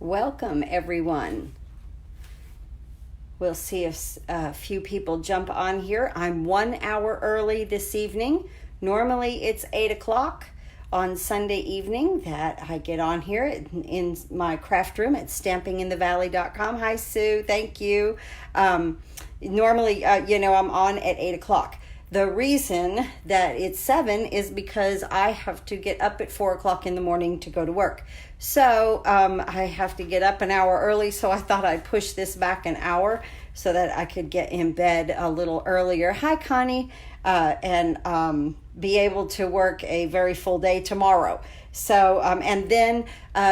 Welcome, everyone. We'll see if a few people jump on here. I'm 1 hour early this evening. Normally it's 8 o'clock on Sunday evening that I get on here in my craft room at stampinginthevalley.com. Hi, Sue. Thank you. Normally, I'm on at 8 o'clock. The reason that it's 7 is because I have to get up at 4 o'clock in the morning to go to work. So I have to get up an hour early, so I thought I'd push this back an hour so that I could get in bed a little earlier. Hi, Connie. And be able to work a very full day tomorrow. So, and then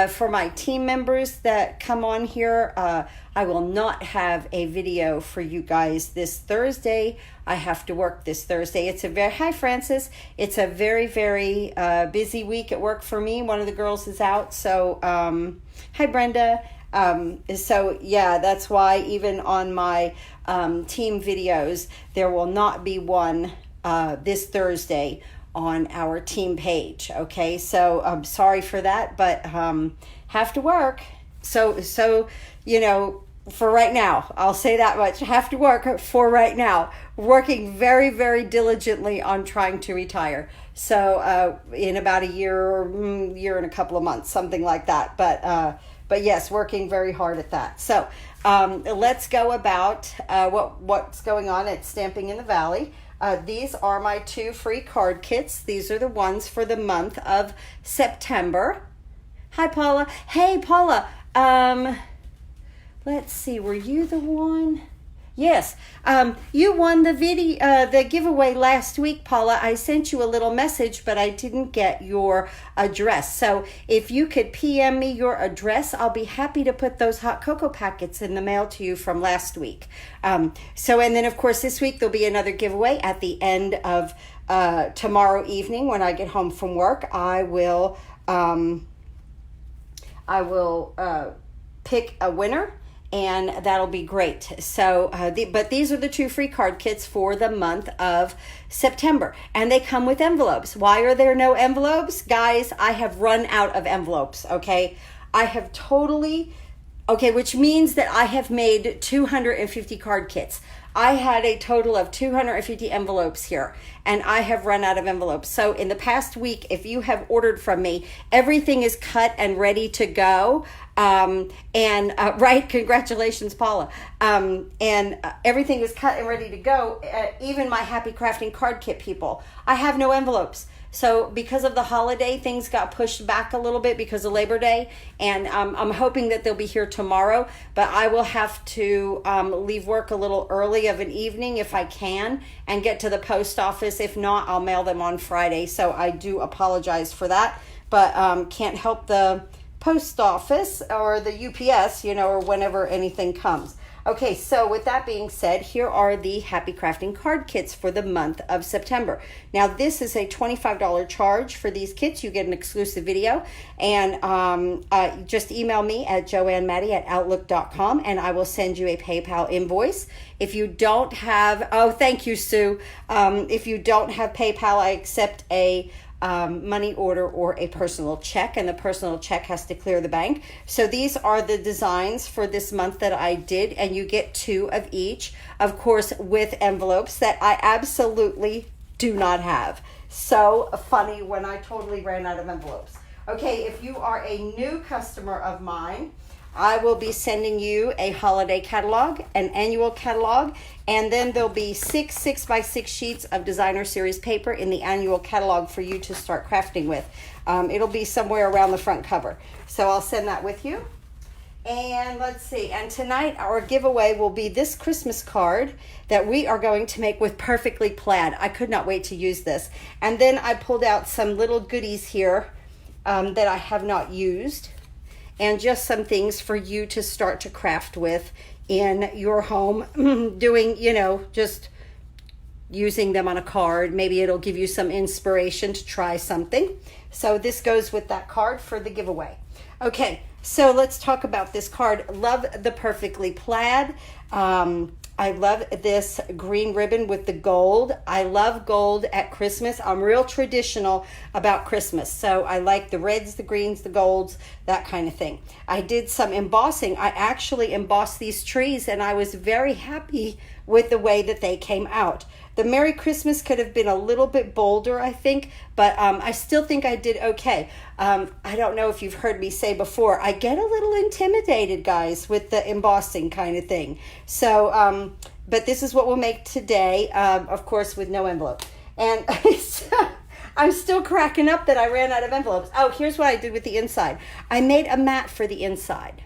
for my team members that come on here, I will not have a video for you guys this Thursday. I have to work this Thursday. Hi, Francis. It's a very, very busy week at work for me. One of the girls is out. So, hi, Brenda. So yeah, that's why even on my team videos, there will not be one this Thursday on our team page. Okay, so I'm sorry for that, but have to work. So for right now, I'll say that much. Have to work for right now. Working very, very diligently on trying to retire. So in about a year and a couple of months, something like that. But yes, working very hard at that. So let's go about what's going on at Stamping in the Valley. These are my 2 free card kits. These are the ones for the month of September. Hi, Paula. Hey, Paula. Let's see. Were you the one? Yes. You won the giveaway last week, Paula. I sent you a little message, but I didn't get your address. So if you could PM me your address, I'll be happy to put those hot cocoa packets in the mail to you from last week. And then of course this week there'll be another giveaway at the end of tomorrow evening when I get home from work. I will pick a winner. And that'll be great. So, but these are the 2 free card kits for the month of September. And they come with envelopes. Why are there no envelopes? Guys, I have run out of envelopes, okay? I have which means that I have made 250 card kits. I had a total of 250 envelopes here, and I have run out of envelopes. So in the past week, if you have ordered from me, everything is cut and ready to go. Right, congratulations, Paula. Everything is cut and ready to go. Even my Happy Crafting card kit people. I have no envelopes. So because of the holiday, things got pushed back a little bit because of Labor Day, and I'm hoping that they'll be here tomorrow, but I will have to leave work a little early of an evening if I can and get to the post office. If not, I'll mail them on Friday, so I do apologize for that, but can't help the post office or the UPS, or whenever anything comes. Okay, so with that being said, here are the Happy Crafting card kits for the month of September. Now, this is a $25 charge for these kits. You get an exclusive video, and just email me at joannematty@outlook.com, and I will send you a PayPal invoice. If you don't have, thank you, Sue. If you don't have PayPal, I accept a money order or a personal check, and the personal check has to clear the bank. So these are the designs for this month that I did, and you get 2 of each, of course, with envelopes that I absolutely do not have. So funny when I totally ran out of envelopes. Okay, if you are a new customer of mine, I will be sending you a holiday catalog, an annual catalog, and then there'll be 6 6x6 sheets of designer series paper in the annual catalog for you to start crafting with. It'll be somewhere around the front cover. So I'll send that with you. And let's see, and tonight our giveaway will be this Christmas card that we are going to make with Perfectly Plaid. I could not wait to use this. And then I pulled out some little goodies here that I have not used, and just some things for you to start to craft with in your home, doing, just using them on a card. Maybe it'll give you some inspiration to try something. So this goes with that card for the giveaway. Okay, so let's talk about this card. Love the Perfectly Plaid. I love this green ribbon with the gold. I love gold at Christmas. I'm real traditional about Christmas. So I like the reds, the greens, the golds, that kind of thing. I did some embossing. I actually embossed these trees and I was very happy with the way that they came out. The Merry Christmas could have been a little bit bolder, I think, but I still think I did okay. I don't know if you've heard me say before, I get a little intimidated, guys, with the embossing kind of thing. So, but this is what we'll make today, of course, with no envelope. And I'm still cracking up that I ran out of envelopes. Oh, here's what I did with the inside. I made a mat for the inside.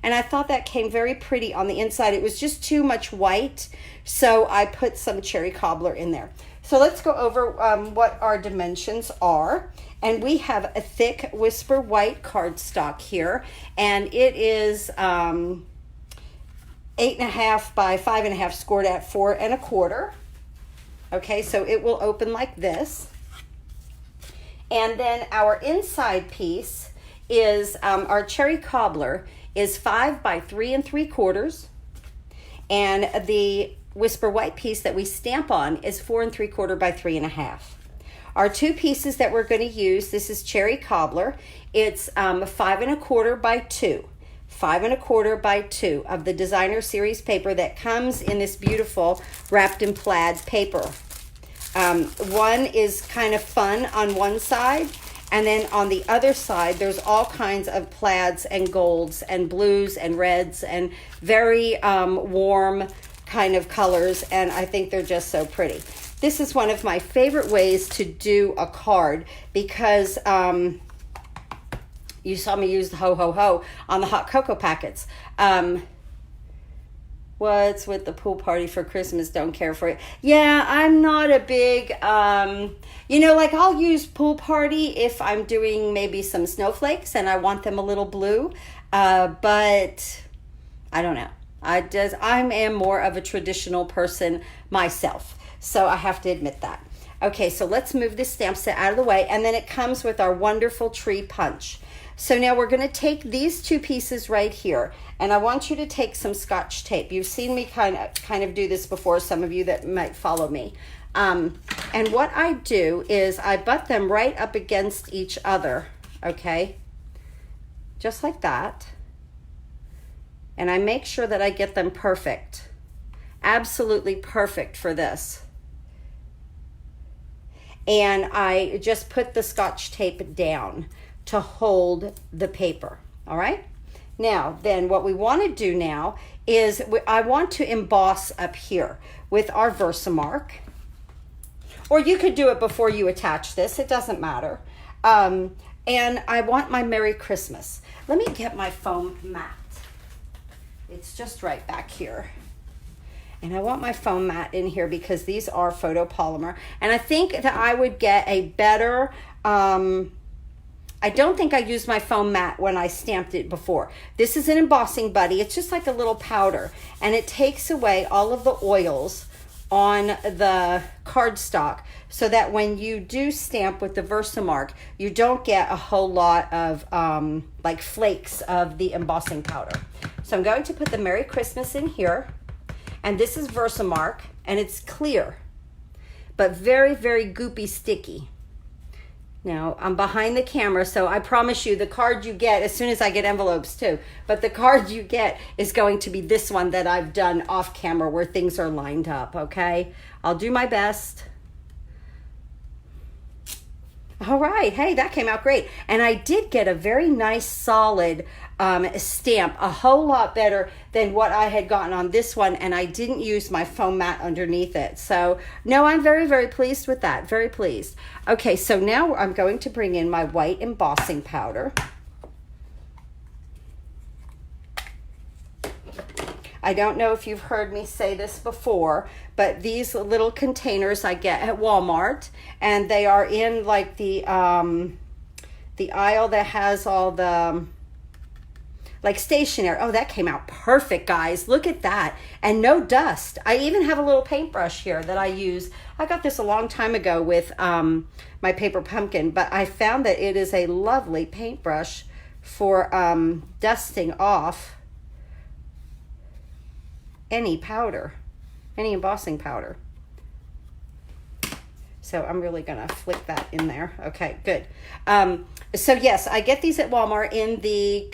And I thought that came very pretty on the inside. It was just too much white, so I put some cherry cobbler in there. So let's go over what our dimensions are. And we have a thick Whisper white cardstock here, and it is 8.5 by 5.5 scored at 4 1/4. Okay, so it will open like this. And then our inside piece is our cherry cobbler is 5 by 3 3/4, and the Whisper white piece that we stamp on is 4 3/4 by 3 1/2. Our two pieces that we're going to use, this is cherry cobbler. It's 5 1/4 by 2, 5 1/4 by 2 of the designer series paper that comes in this beautiful wrapped in plaid paper. One is kind of fun on one side, and then on the other side, there's all kinds of plaids and golds and blues and reds and very warm kind of colors, and I think they're just so pretty. This is one of my favorite ways to do a card because you saw me use the ho ho ho on the hot cocoa packets. What's with the pool party for Christmas? Don't care for it. Yeah, I'm not a big, you know, like I'll use pool party if I'm doing maybe some snowflakes and I want them a little blue. But I don't know. I am more of a traditional person myself. So I have to admit that. Okay, so let's move this stamp set out of the way. And then it comes with our wonderful tree punch. So now we're going to take these two pieces right here, and I want you to take some Scotch tape. You've seen me kind of do this before, some of you that might follow me. And what I do is I butt them right up against each other, okay? Just like that. And I make sure that I get them perfect. Absolutely perfect for this. And I just put the Scotch tape down to hold the paper, all right? Now, then what we want to do now is I want to emboss up here with our Versamark, or you could do it before you attach this, it doesn't matter. And I want my Merry Christmas. Let me get my foam mat. It's just right back here. And I want my foam mat in here because these are photopolymer. And I think that I would get a better, I don't think I used my foam mat when I stamped it before. This is an embossing buddy. It's just like a little powder, and it takes away all of the oils on the cardstock so that when you do stamp with the Versamark, you don't get a whole lot of like flakes of the embossing powder. So I'm going to put the Merry Christmas in here, and this is Versamark, and it's clear, but very, very goopy sticky. Now, I'm behind the camera, so I promise you the card you get, as soon as I get envelopes too, but the card you get is going to be this one that I've done off camera where things are lined up, okay? I'll do my best. All right, hey, that came out great. And I did get a very nice solid stamp, a whole lot better than what I had gotten on this one, and I didn't use my foam mat underneath it. So no, I'm very, very pleased with that, very pleased. Okay, so now I'm going to bring in my white embossing powder. I don't know if you've heard me say this before, but these little containers I get at Walmart, and they are in like the aisle that has all the like stationery. Oh, that came out perfect, guys. Look at that. And no dust. I even have a little paintbrush here that I use. I got this a long time ago with my paper pumpkin, but I found that it is a lovely paintbrush for dusting off any powder. any embossing powder. So I'm really gonna flick that in there. Okay, good. So yes, I get these at Walmart in the,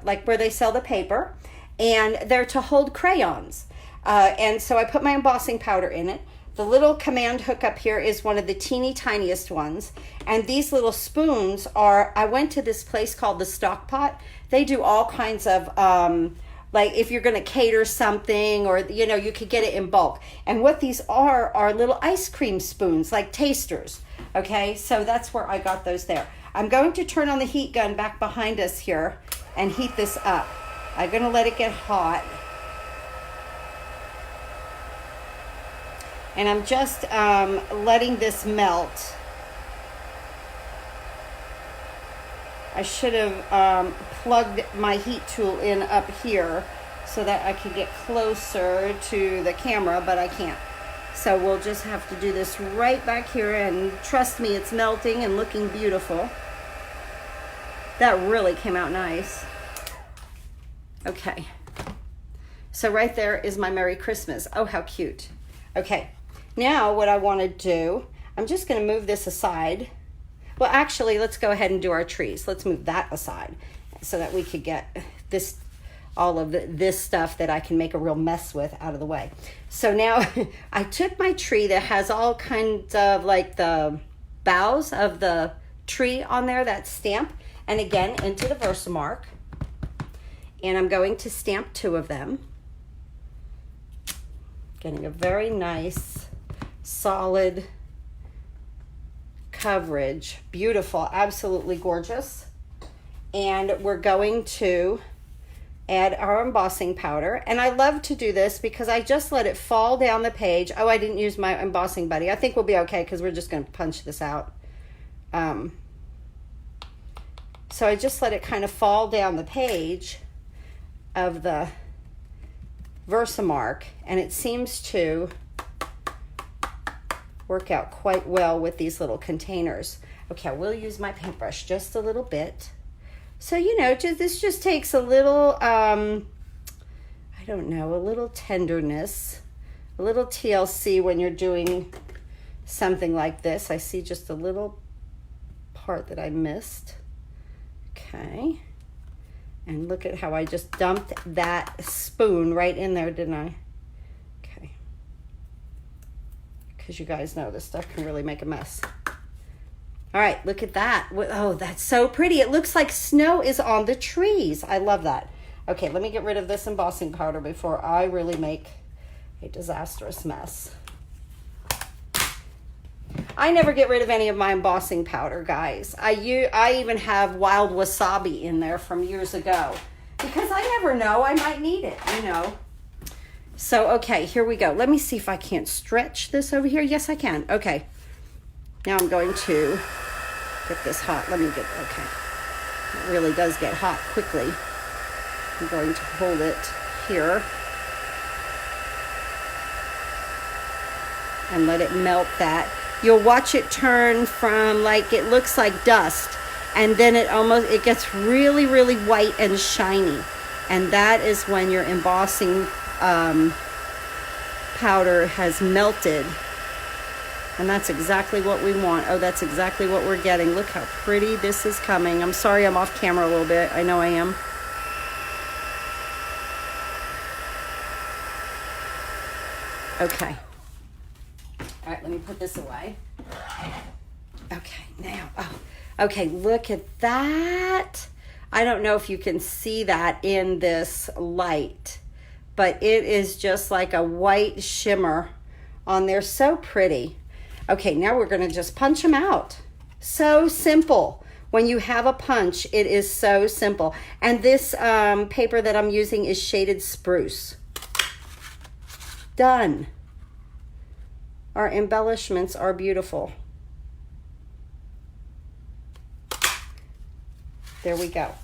like where they sell the paper, and they're to hold crayons. And so I put my embossing powder in it. The little command hook up here is one of the teeny tiniest ones. And these little spoons are, I went to this place called the Stock Pot. They do all kinds of, like if you're gonna cater something, or you know, you could get it in bulk. And what these are little ice cream spoons, like tasters. Okay, so that's where I got those there. I'm going to turn on the heat gun back behind us here and heat this up. I'm gonna let it get hot. And I'm just letting this melt. I should have plugged my heat tool in up here so that I could get closer to the camera, but I can't. So we'll just have to do this right back here, and trust me, it's melting and looking beautiful. That really came out nice. Okay. So right there is my Merry Christmas. Oh, how cute. Okay. Now what I want to do, I'm just going to move this aside. Well, actually, let's go ahead and do our trees. Let's move that aside so that we could get this, all of this stuff that I can make a real mess with out of the way. So now I took my tree that has all kinds of like the boughs of the tree on there, that stamp, and again into the Versamark. And I'm going to stamp 2 of them. Getting a very nice, solid coverage. Beautiful, absolutely gorgeous. And we're going to add our embossing powder. And I love to do this because I just let it fall down the page. Oh, I didn't use my embossing buddy. I think we'll be okay because we're just going to punch this out. So I just let it kind of fall down the page of the Versamark, and it seems to work out quite well with these little containers. Okay, I will use my paintbrush just a little bit. So, you know, this just takes a little, I don't know, a little tenderness, a little TLC when you're doing something like this. I see just a little part that I missed. Okay. And look at how I just dumped that spoon right in there, didn't I? Okay. Because you guys know this stuff can really make a mess. All right, look at that. Oh, that's so pretty. It looks like snow is on the trees. I love that. Okay, let me get rid of this embossing powder before I really make a disastrous mess. I never get rid of any of my embossing powder, guys. I even have wild wasabi in there from years ago because I never know, I might need it, you know. So, okay, here we go. Let me see if I can't stretch this over here. Yes, I can. Okay. Now I'm going to get this hot. Let me get, okay. It really does get hot quickly. I'm going to hold it here and let it melt that. You'll watch it turn from like, it looks like dust, and then it gets really, really white and shiny. And that is when your embossing powder has melted. And that's exactly what we want. Oh, that's exactly what we're getting. Look how pretty this is coming. I'm sorry I'm off camera a little bit. I know I am. Okay. All right, let me put this away. Okay, now, oh, okay, look at that. I don't know if you can see that in this light, but it is just like a white shimmer on there. So pretty. Okay, now we're going to just punch them out. So simple. When you have a punch, it is so simple. And this paper that I'm using is shaded spruce. Done. Our embellishments are beautiful. There we go.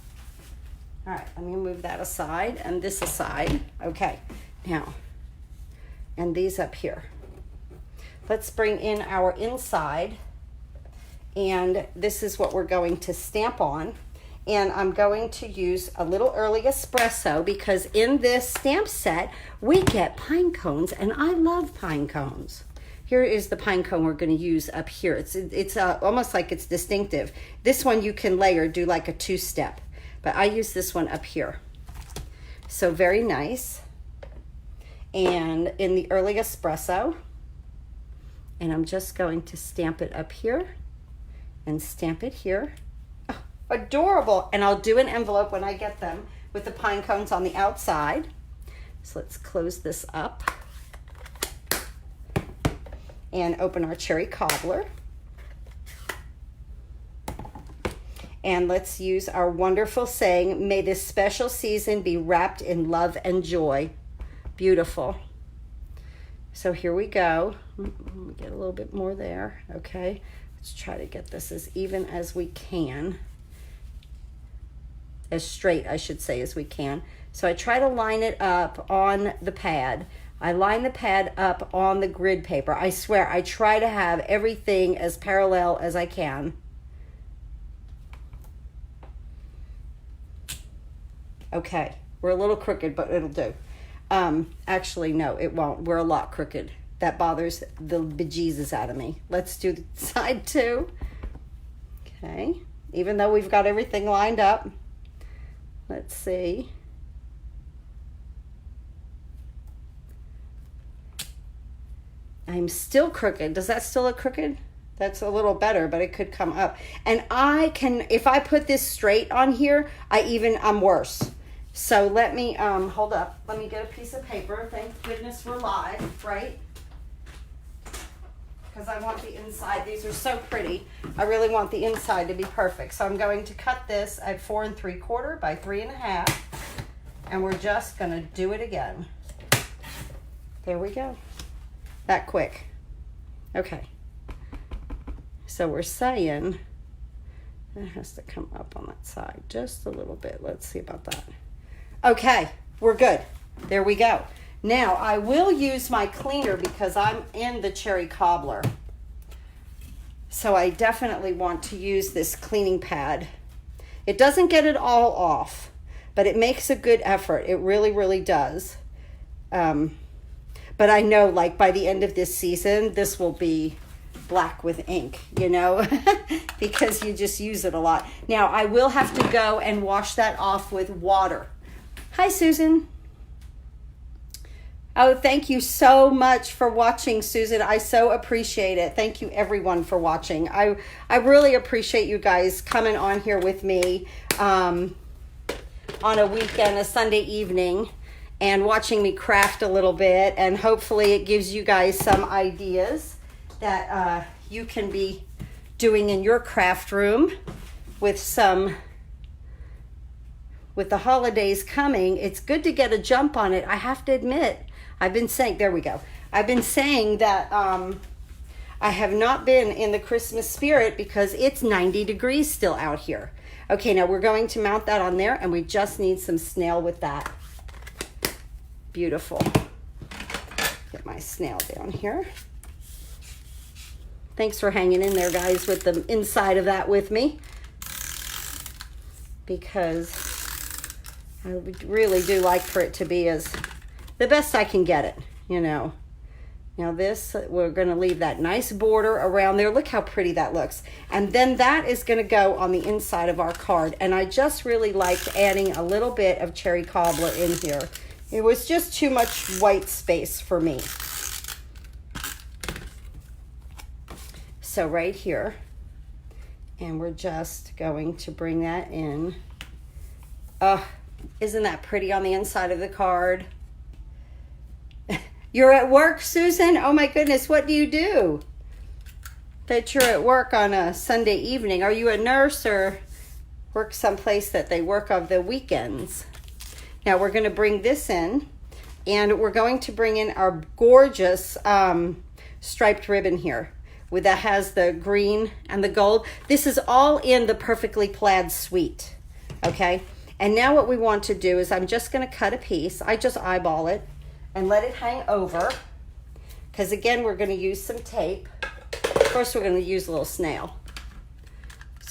All right, let me move that aside and this aside. Okay, now, and these up here. Let's bring in our inside, and this is what we're going to stamp on. And I'm going to use a little early espresso because in this stamp set, we get pine cones, and I love pine cones. Here is the pine cone we're going to use up here. It's almost like it's distinctive. This one you can layer, do like a 2-step, but I use this one up here. So very nice. And in the early espresso, and I'm just going to stamp it up here and stamp it here. Oh, adorable. And I'll do an envelope when I get them with the pine cones on the outside. So let's close this up and open our cherry cobbler. And let's use our wonderful saying, may this special season be wrapped in love and joy. Beautiful. So here we go. Let me get a little bit more there. Okay, let's try to get this as even as we can. As straight, I should say, as we can. So I try to line it up on the pad. I line the pad up on the grid paper. I swear, I try to have everything as parallel as I can. Okay, we're a little crooked, but it'll do. Actually, no, it won't. We're a lot crooked. That bothers the bejesus out of me. Let's do the side 2. Okay, even though we've got everything lined up. Let's see. I'm still crooked. Does that still look crooked? That's a little better, but it could come up. And I can, if I put this straight on here, I'm worse. So let me, hold up. Let me get a piece of paper. Thank goodness we're live, right? Because I want the inside. These are so pretty. I really want the inside to be perfect. So I'm going to cut this at 4 3/4 by 3 1/2. And we're just going to do it again. There we go. That quick. Okay. So we're saying it has to come up on that side just a little bit. Let's see about that. Okay, we're good. There we go. Now I will use my cleaner because I'm in the cherry cobbler. So I definitely want to use this cleaning pad. It doesn't get it all off, but it makes a good effort. It really, really does. But I know, like, by the end of this season, this will be black with ink, you know, because you just use it a lot. Now, I will have to go and wash that off with water. Hi, Susan. Oh, thank you so much for watching, Susan. I so appreciate it. Thank you, everyone, for watching. I really appreciate you guys coming on here with me on a weekend, a Sunday evening, and watching me craft a little bit. And hopefully it gives you guys some ideas that you can be doing in your craft room with the holidays coming. It's good to get a jump on it. I have to admit, I've been saying that I have not been in the Christmas spirit because it's 90 degrees still out here. Okay, now we're going to mount that on there, and we just need some snail with that. Beautiful. Get my snail down here. Thanks for hanging in there, guys, with the inside of that with me, because I really do like for it to be as the best I can get it, you know. Now this, we're going to leave that nice border around there. Look how pretty that looks. And then that is going to go on the inside of our card. And I just really liked adding a little bit of cherry cobbler in here. It was just too much white space for me. So right here, and we're just going to bring that in. Oh, isn't that pretty on the inside of the card? You're at work, Susan? Oh my goodness, what do you do? That you're at work on a Sunday evening. Are you a nurse or work someplace that they work on the weekends? Now we're going to bring this in, and we're going to bring in our gorgeous striped ribbon here. That has the green and the gold. This is all in the Perfectly Plaid suite, okay? And now what we want to do is I'm just going to cut a piece. I just eyeball it and let it hang over, because again, we're going to use some tape. First, we're going to use a little snail.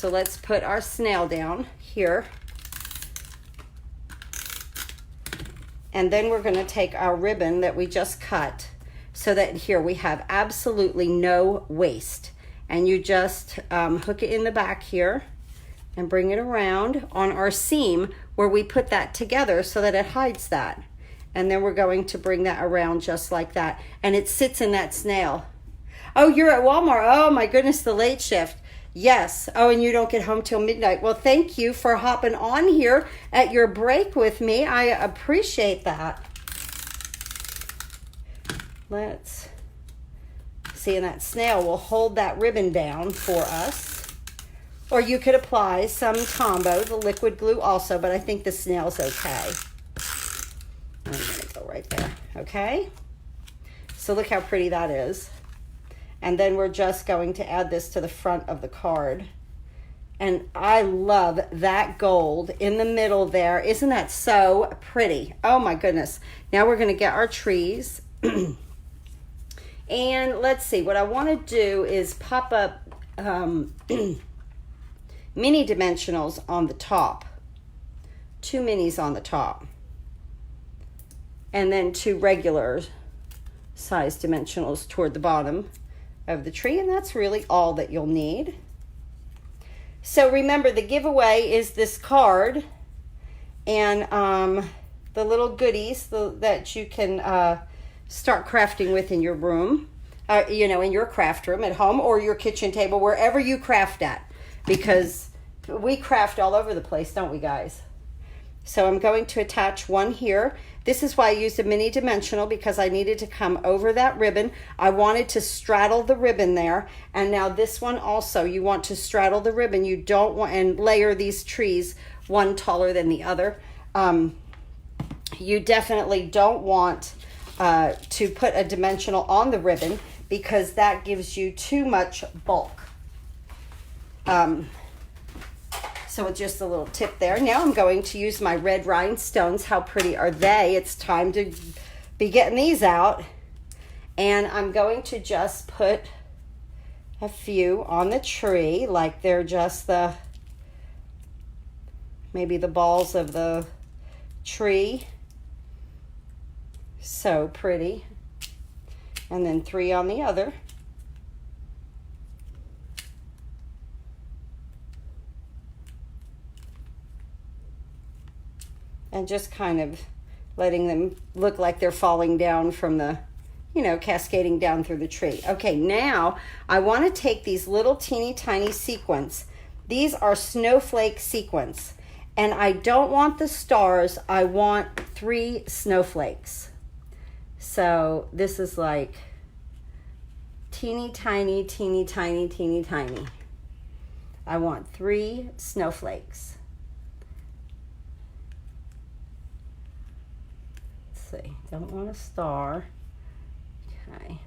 So let's put our snail down here. And then we're going to take our ribbon that we just cut so that here we have absolutely no waste. And you just hook it in the back here and bring it around on our seam where we put that together so that it hides that. And then we're going to bring that around just like that. And it sits in that snail. Oh, you're at Walmart. Oh my goodness, the late shift. Yes. Oh, and you don't get home till midnight. Well, thank you for hopping on here at your break with me. I appreciate that. Let's see, and that snail will hold that ribbon down for us. Or you could apply some Tombow, the liquid glue also, but I think the snail's okay. I'm gonna go right there, okay? So look how pretty that is. And then we're just going to add this to the front of the card. And I love that gold in the middle there. Isn't that so pretty? Oh my goodness. Now we're gonna get our trees. And let's see, what I wanna do is pop up mini dimensionals on the top. 2 minis on the top. And then 2 regular size dimensionals toward the bottom of the tree, and that's really all that you'll need. So remember, the giveaway is this card and the little goodies that you can start crafting with in your room, you know, in your craft room at home or your kitchen table, wherever you craft at, because we craft all over the place, don't we, guys? So I'm going to attach one here. This is why I used a mini dimensional, because I needed to come over that ribbon. I wanted to straddle the ribbon there. And now this one also, you want to straddle the ribbon. You don't want, and layer these trees one taller than the other. You definitely don't want to put a dimensional on the ribbon, because that gives you too much bulk. So with just a little tip there. Now I'm going to use my red rhinestones. How pretty are they? It's time to be getting these out. And I'm going to just put a few on the tree, like they're just the, maybe the balls of the tree. So pretty. And then 3 on the other. And just kind of letting them look like they're falling down from the, you know, cascading down through the tree. Okay, now I want to take these little teeny tiny sequins. These are snowflake sequins. And I don't want the stars, I want 3 snowflakes. So this is like teeny tiny, teeny tiny, teeny tiny. I want 3 snowflakes. See, don't want a star. Okay.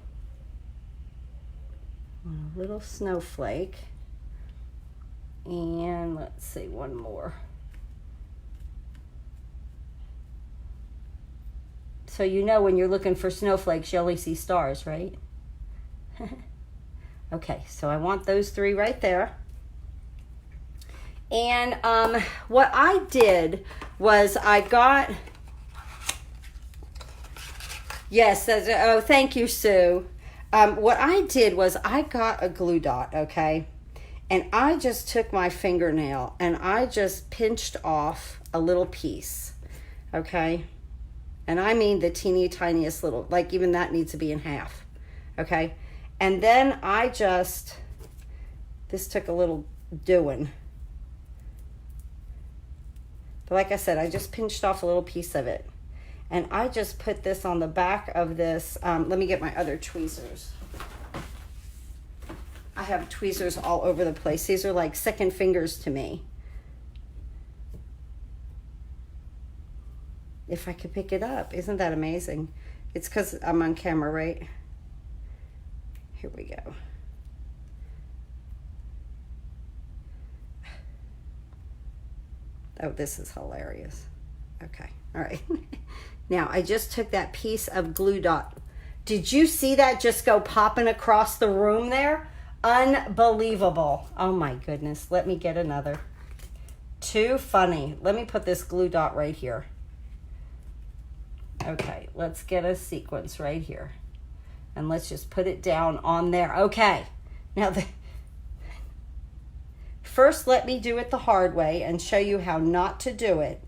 Want a little snowflake. And let's see, one more. So you know when you're looking for snowflakes, you only see stars, right? Okay, so I want those 3 right there. And what I did was I got... Yes, oh, thank you, Sue. What I did was I got a glue dot, okay? And I just took my fingernail and I just pinched off a little piece, okay? And I mean the teeny tiniest little, like even that needs to be in half, okay? And then I just, this took a little doing. But like I said, I just pinched off a little piece of it. And I just put this on the back of this. Let me get my other tweezers. I have tweezers all over the place. These are like second fingers to me. If I could pick it up. Isn't that amazing? It's because I'm on camera, right? Here we go. Oh, this is hilarious. Okay, all right. Now, I just took that piece of glue dot. Did you see that just go popping across the room there? Unbelievable. Oh my goodness. Let me get another. Too funny. Let me put this glue dot right here. Okay, let's get a sequence right here. And let's just put it down on there. Okay. Now, first let me do it the hard way and show you how not to do it.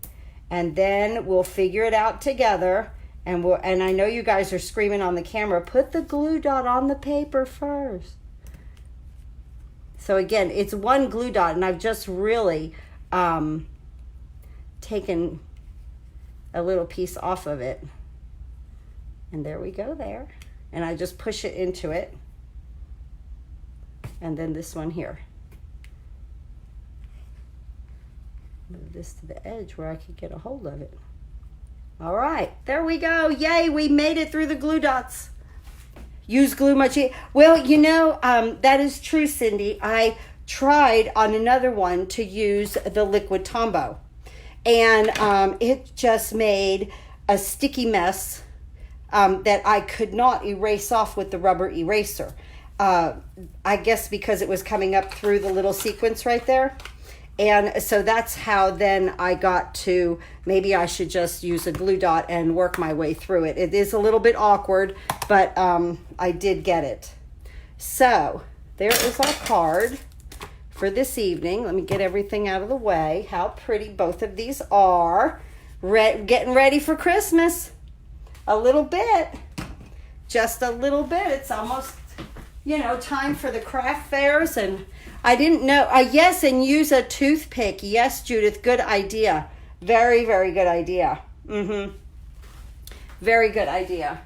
And then we'll figure it out together. And I know you guys are screaming on the camera, put the glue dot on the paper first. So again, it's one glue dot, and I've just really taken a little piece off of it. And there we go there. And I just push it into it. And then this one here. Move this to the edge where I could get a hold of it. All right, there we go. Yay, we made it through the glue dots. Use glue much. Well, you know, that is true, Cindy. I tried on another one to use the liquid Tombow. And it just made a sticky mess that I could not erase off with the rubber eraser. I guess because it was coming up through the little sequence right there. And so that's how then I got to, maybe I should just use a glue dot and work my way through it. It is a little bit awkward, but I did get it. So there is our card for this evening. Let me get everything out of the way. How pretty both of these are. Getting ready for Christmas. A little bit. Just a little bit. It's almost, you know, time for the craft fairs. And I didn't know. Yes, and use a toothpick. Yes, Judith, good idea. Very, very good idea. Very good idea.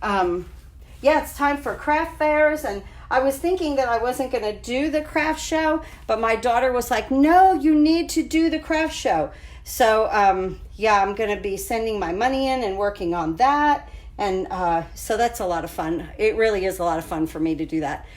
Yeah, it's time for craft fairs. And I was thinking that I wasn't going to do the craft show, but my daughter was like, no, you need to do the craft show. So, yeah, I'm going to be sending my money in and working on that. And so that's a lot of fun. It really is a lot of fun for me to do that.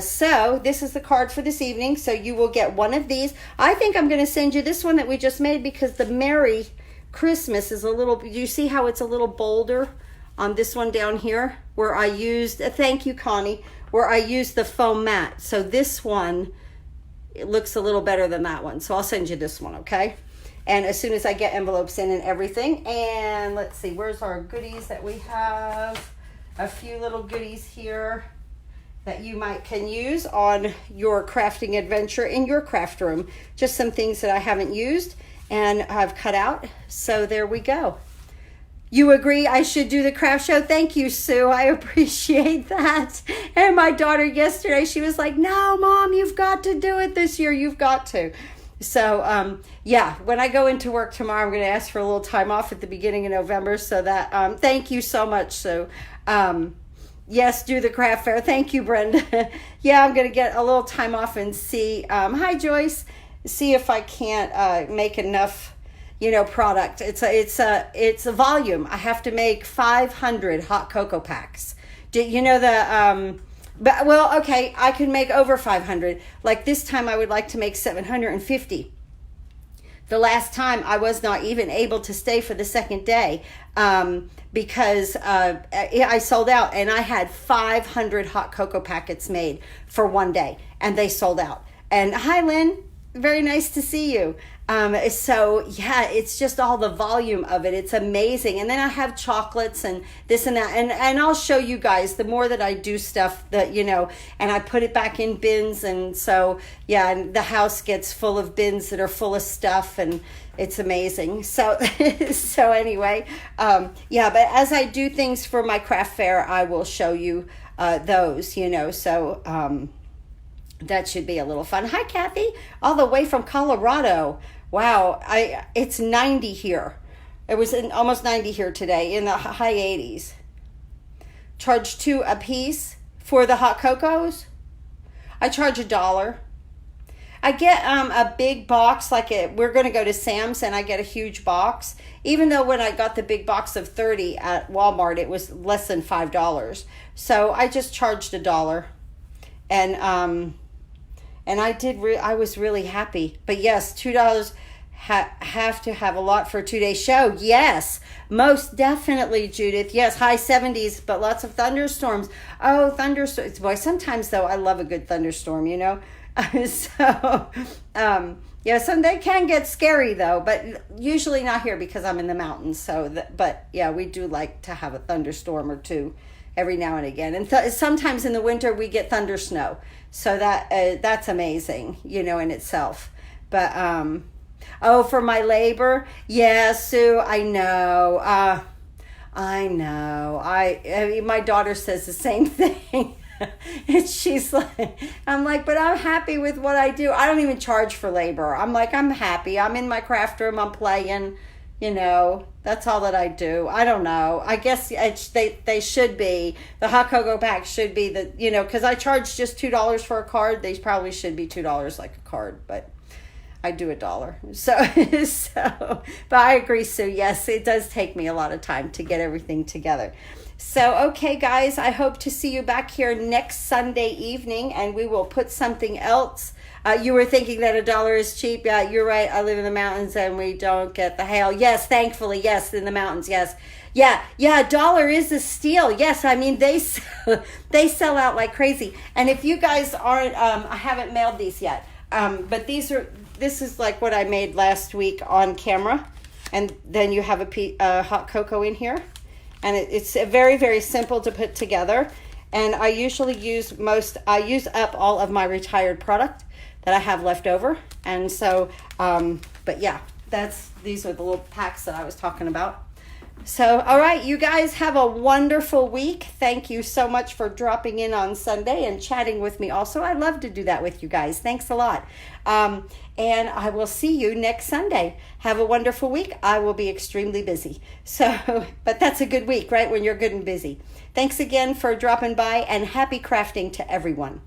So this is the card for this evening. So you will get one of these. I think I'm going to send you this one that we just made because the Merry Christmas is a little, you see how it's a little bolder on this one down here where I used, thank you, Connie, where I used the foam mat. So this one, it looks a little better than that one. So I'll send you this one, okay? And as soon as I get envelopes in and everything, and let's see, where's our goodies that we have? A few little goodies here that you can use on your crafting adventure in your craft room. Just some things that I haven't used and I've cut out. So there we go. You agree I should do the craft show? Thank you, Sue. I appreciate that. And my daughter yesterday, she was like, no, Mom, you've got to do it this year. You've got to. So, yeah, when I go into work tomorrow, I'm going to ask for a little time off at the beginning of November so that, thank you so much, Sue. Yes, do the craft fair. Thank you, Brenda. Yeah, I'm going to get a little time off and see, hi, Joyce, see if I can't make enough, you know, product. It's a volume. I have to make 500 hot cocoa packs. You know the, but, well, okay, I can make over 500. Like this time I would like to make 750. The last time I was not even able to stay for the second day because I sold out and I had 500 hot cocoa packets made for one day and they sold out. And hi, Lynn, very nice to see you. So yeah, it's just all the volume of it. It's amazing. And then I have chocolates and this and that. And I'll show you guys the more that I do stuff that, you know, and I put it back in bins. And so, yeah, and the house gets full of bins that are full of stuff and it's amazing. So, so anyway, yeah, but as I do things for my craft fair, I will show you, those, you know, so, that should be a little fun. Hi, Kathy, all the way from Colorado. Wow, it's 90 here. It was almost 90 here today, in the high 80s. Charge $2 a piece for the hot cocos. I charge $1. I get a big box, like we're going to go to Sam's, and I get a huge box. Even though when I got the big box of 30 at Walmart, it was less than $5. So I just charged $1, and I was really happy. But yes, $2 have to have a lot for a 2-day show. Yes, most definitely, Judith. Yes, high 70s, but lots of thunderstorms. Oh, thunderstorms. Boy, sometimes, though, I love a good thunderstorm, you know. So, yeah, some they can get scary, though, but usually not here because I'm in the mountains. So, but, yeah, we do like to have a thunderstorm or two every now and again. And sometimes in the winter, we get thunder snow. So that's amazing, you know, in itself. But, oh, for my labor? Yeah, Sue, I know. I know. I mean, my daughter says the same thing. And she's like, I'm like, but I'm happy with what I do. I don't even charge for labor. I'm like, I'm happy. I'm in my craft room. I'm playing, you know, that's all that I do. I don't know. I guess they should be. The hot cocoa pack should be the, you know, because I charge just $2 for a card. They probably should be $2 like a card, but I do $1. So, but I agree, Sue. Yes, it does take me a lot of time to get everything together. So, okay, guys, I hope to see you back here next Sunday evening, and we will put something else. You were thinking that $1 is cheap. Yeah, you're right. I live in the mountains, and we don't get the hail. Yes, thankfully, yes, in the mountains, yes. Yeah, $1 is a steal. Yes, I mean, they sell out like crazy. And if you guys aren't, I haven't mailed these yet, but this is like what I made last week on camera. And then you have a hot cocoa in here. And it's very, very simple to put together. And I usually use up all of my retired product that I have left over. And so, but yeah, these are the little packs that I was talking about. So, all right, you guys have a wonderful week. Thank you so much for dropping in on Sunday and chatting with me also. I love to do that with you guys. Thanks a lot. And I will see you next Sunday. Have a wonderful week. I will be extremely busy. So, but that's a good week, right? When you're good and busy. Thanks again for dropping by, and happy crafting to everyone.